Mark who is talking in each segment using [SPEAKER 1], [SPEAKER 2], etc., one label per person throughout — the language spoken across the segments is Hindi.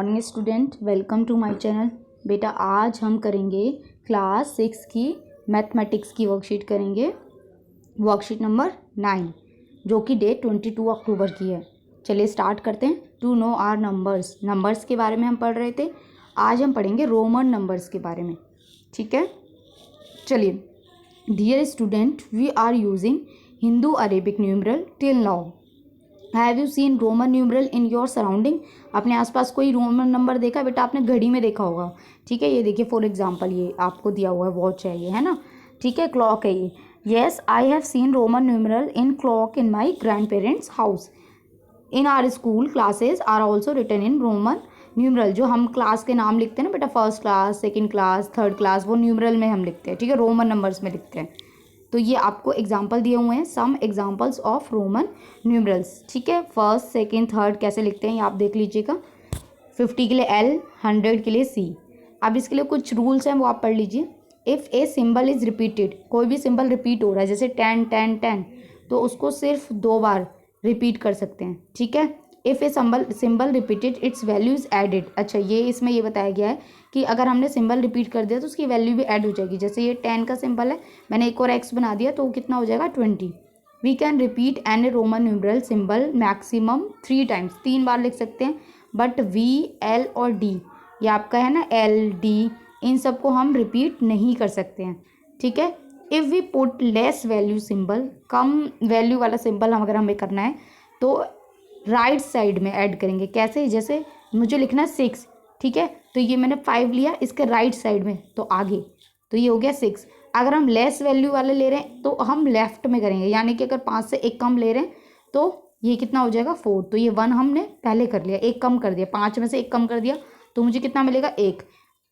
[SPEAKER 1] Morning student, welcome to my channel. बेटा आज हम करेंगे क्लास 6 की मैथमेटिक्स की वर्कशीट करेंगे, वर्कशीट नंबर 9 जो कि डेट 22 अक्टूबर की है। चलिए स्टार्ट करते हैं। To know our numbers, numbers के बारे में हम पढ़ रहे थे। आज हम पढ़ेंगे रोमन नंबर्स के बारे में, ठीक है। चलिए, dear student, we are using Hindu Arabic numeral till now. Have you seen Roman numeral in your surrounding? अपने आसपास कोई रोमन नंबर देखा बेटा? आपने घड़ी में देखा होगा, ठीक है। ये देखिए फॉर एग्जांपल ये आपको दिया हुआ है, वॉच है ये, है ना, ठीक है, क्लॉक है ये। Yes, I have seen Roman numeral in clock in my grandparents house. In our school classes are also written in Roman numeral. जो हम क्लास के नाम लिखते हैं ना बेटा, first class, second class, third class, वो न्यूमरल में हम लिखते हैं, ठीक है, रोमन नंबर्स में लिखते हैं। तो ये आपको एग्जाम्पल दिए हुए हैं, some examples of Roman numerals, ठीक है। फर्स्ट, सेकेंड, थर्ड कैसे लिखते हैं ये आप देख लीजिएगा। 50 के लिए L, 100 के लिए C। अब इसके लिए कुछ रूल्स हैं वो आप पढ़ लीजिए। If a symbol is repeated, कोई भी सिंबल रिपीट हो रहा है, जैसे 10 10 10, तो उसको सिर्फ 2 बार रिपीट कर सकते हैं, ठीक है। If a symbol repeated its value is added. अच्छा, ये इसमें ये बताया गया है कि अगर हमने सिंबल रिपीट कर दिया तो उसकी वैल्यू भी ऐड हो जाएगी। जैसे ये 10 का सिंबल है, मैंने एक और x बना दिया तो वो कितना हो जाएगा 20। We can repeat an a Roman numeral symbol maximum 3 times, 3 बार लिख सकते हैं। बट V, L और D, ये आपका है ना L, D, इन सबको हम रिपीट नहीं कर सकते हैं, ठीक है। If we put less value symbol, कम वैल्यू वाला सिंबल अगर हमें करना है तो राइट साइड में ऐड करेंगे। कैसे? जैसे मुझे लिखना है 6, ठीक है, तो ये मैंने 5 लिया, इसके राइट साइड में तो आगे, तो ये हो गया 6। अगर हम लेस वैल्यू वाले ले रहे हैं तो हम लेफ्ट में करेंगे, यानी कि अगर 5 से 1 कम ले रहे हैं तो ये कितना हो जाएगा 4। तो ये 1 हमने पहले कर लिया, 1 कम कर दिया, 5 में से 1 कम कर दिया तो मुझे कितना मिलेगा 1,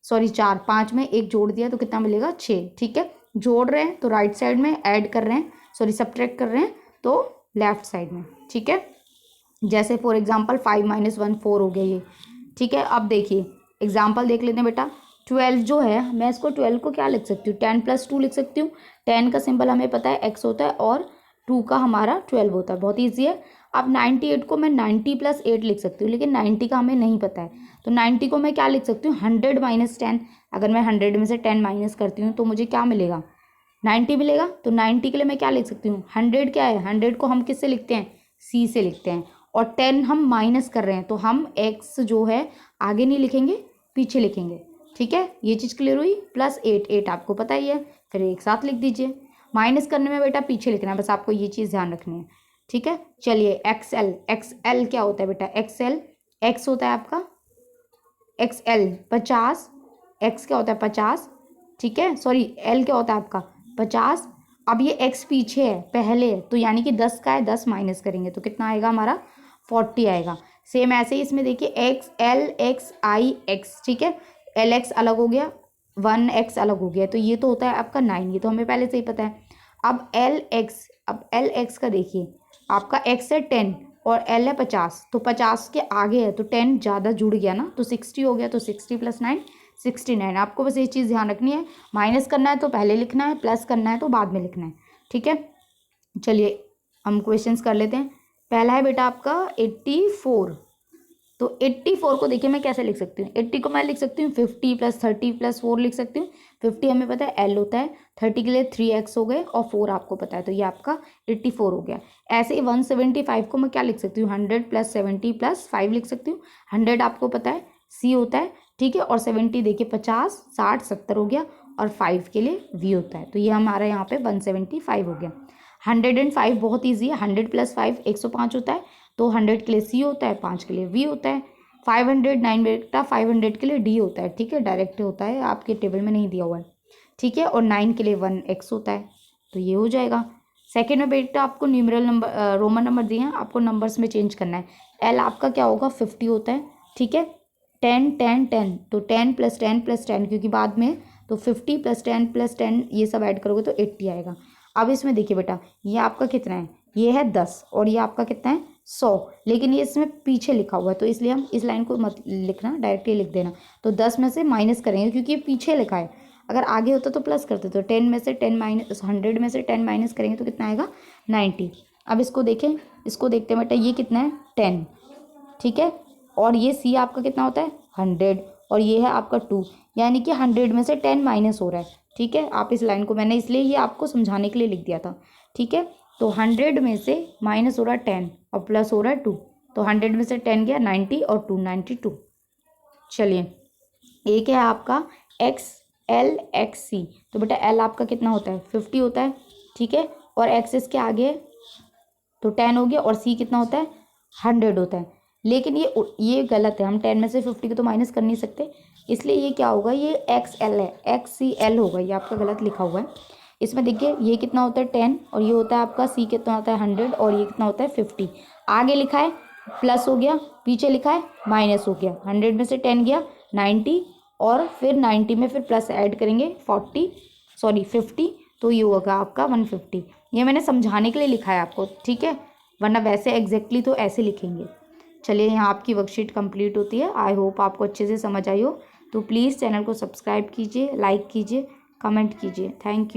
[SPEAKER 1] सॉरी 4, 5 में 1 जोड़ दिया तो कितना मिलेगा 6, ठीक है। जोड़ रहे हैं तो राइट साइड में, ऐड कर रहे हैं, सॉरी सब्ट्रैक्ट कर रहे हैं तो लेफ्ट साइड में, ठीक है। जैसे फॉर एग्जाम्पल 5 - 1 4 हो गया ये, ठीक है। अब देखिए एग्जाम्पल देख लेते हैं बेटा। 12 जो है, मैं इसको 12 को क्या लिख सकती हूँ, 10 + 2 लिख सकती हूँ। 10 का सिंबल हमें पता है x होता है और 2 का हमारा 12 होता है, बहुत ईजी है। अब 98 को मैं 90 + 8 लिख सकती हूँ, लेकिन 90 का हमें नहीं पता है, तो 90 को मैं क्या लिख सकती हूँ, 100 - 10। अगर मैं 100 में से 10 माइनस करती हूँ तो मुझे क्या मिलेगा, 90 मिलेगा। तो 90 के लिए मैं क्या लिख सकती हूँ, 100 क्या है, 100 को हम किससे लिखते हैं, C से लिखते हैं। और 10 हम माइनस कर रहे हैं तो हम x जो है आगे नहीं लिखेंगे, पीछे लिखेंगे, ठीक है। ये चीज़ क्लियर हुई। +8, 8 आपको पता ही है, फिर एक साथ लिख दीजिए। माइनस करने में बेटा पीछे लिखना है, बस आपको ये चीज़ ध्यान रखनी है, ठीक है। चलिए XL, XL क्या होता है बेटा, XL, x होता है आपका XL 50, x क्या होता है 50, ठीक है, सॉरी L क्या होता है आपका 50। अब ये x पीछे है, पहले है, तो यानी कि 10 का है, 10 माइनस करेंगे तो कितना आएगा हमारा 40 आएगा। सेम ऐसे ही इसमें देखिए x L x I x, ठीक है, LX अलग हो गया, 1x अलग हो गया, तो ये तो होता है आपका 9, ये तो हमें पहले से ही पता है। अब LX, अब LX का देखिए, आपका x है 10 और L है 50, तो 50 के आगे है तो 10 ज़्यादा जुड़ गया ना, तो 60 हो गया, तो 60 + 9 69। आपको बस ये चीज़ ध्यान रखनी है, माइनस करना है तो पहले लिखना है, प्लस करना है तो बाद में लिखना है, ठीक है। चलिए हम क्वेश्चंस कर लेते हैं। पहला है बेटा आपका 84। तो 84 को देखिए मैं कैसे लिख सकती हूँ, 80 को मैं लिख सकती हूँ 50 + 30 + 4 लिख सकती हूँ। 50 हमें पता है L होता है, 30 के लिए 3x हो गए और 4 आपको पता है, तो ये आपका 84 हो गया। ऐसे ही 175 को मैं क्या लिख सकती हूँ, 100 + 70 + 5 लिख सकती हूँ। 100 आपको पता है C होता है, ठीक है, और 70 देखिए 50 60 70 हो गया, और 5 के लिए V होता है, तो ये हमारा यहाँ पे 175 हो गया। 105 बहुत ईजी है, 100 + 5 105 होता है, तो 100 के लिए C होता है, 5 के लिए V होता है। 509 बेटा 500 के लिए D होता है, ठीक है, डायरेक्ट होता है, आपके टेबल में नहीं दिया हुआ है, ठीक है। और 9 के लिए 1x होता है, तो ये हो जाएगा। सेकेंड में बेटा आपको न्यूमरल नंबर, रोमन नंबर दिए हैं, आपको नंबर्स में चेंज करना है। L आपका क्या होगा 50 होता है, ठीक है। 10 10 10, तो 10 + 10 + 10 क्योंकि बाद में, तो 50 + 10 + 10 ये सब ऐड करोगे तो 80 आएगा। अब इसमें देखिए बेटा ये आपका कितना है, ये है 10 और ये आपका कितना है 100, लेकिन ये इसमें पीछे लिखा हुआ है तो इसलिए हम इस लाइन को मत लिखना, डायरेक्टली लिख देना। तो 10 में से माइनस करेंगे क्योंकि ये पीछे लिखा है, अगर आगे होता तो प्लस करते, तो 10 में से 10 माइनस 100 में से 10 माइनस करेंगे तो कितना आएगा 90। अब इसको देखें, इसको देखते हैं बेटा, ये कितना है 10, ठीक है, और ये सी आपका कितना होता है 100 और ये है आपका 2, यानी कि 100 में से 10 माइनस हो रहा है। ठीक है, आप इस लाइन को मैंने इसलिए ये आपको समझाने के लिए लिख दिया था। ठीक है, तो 100 में से माइनस हो रहा है 10 और प्लस हो रहा है 2, तो 100 में से 10 गया 90 और 2 92। चलिए एक है आपका एक्स एल एक्स सी, तो बेटा एल आपका कितना होता है 50 होता है। ठीक है, और एक्स इसके आगे तो 10 हो गया और सी कितना होता है 100 होता है। लेकिन ये गलत है, हम 10 में से 50 को तो माइनस कर नहीं सकते, इसलिए ये क्या होगा, ये एक्स एल है, एक्स सी एल होगा, ये आपका गलत लिखा हुआ है। इसमें देखिए ये कितना होता है 10 और ये होता है आपका सी कितना होता है 100 और ये कितना होता है 50। आगे लिखा है प्लस हो गया, पीछे लिखा है माइनस हो गया। 100 में से 10 गया 90 और फिर 90 में फिर प्लस ऐड करेंगे 50, तो ये होगा आपका 150। ये मैंने समझाने के लिए लिखा है आपको, ठीक है, वरना वैसे एग्जैक्टली तो ऐसे लिखेंगे। चलिए यहाँ आपकी वर्कशीट कंप्लीट होती है। आई होप आपको अच्छे से समझ आई हो, तो प्लीज़ चैनल को सब्सक्राइब कीजिए, लाइक कीजिए, कमेंट कीजिए। Thank you.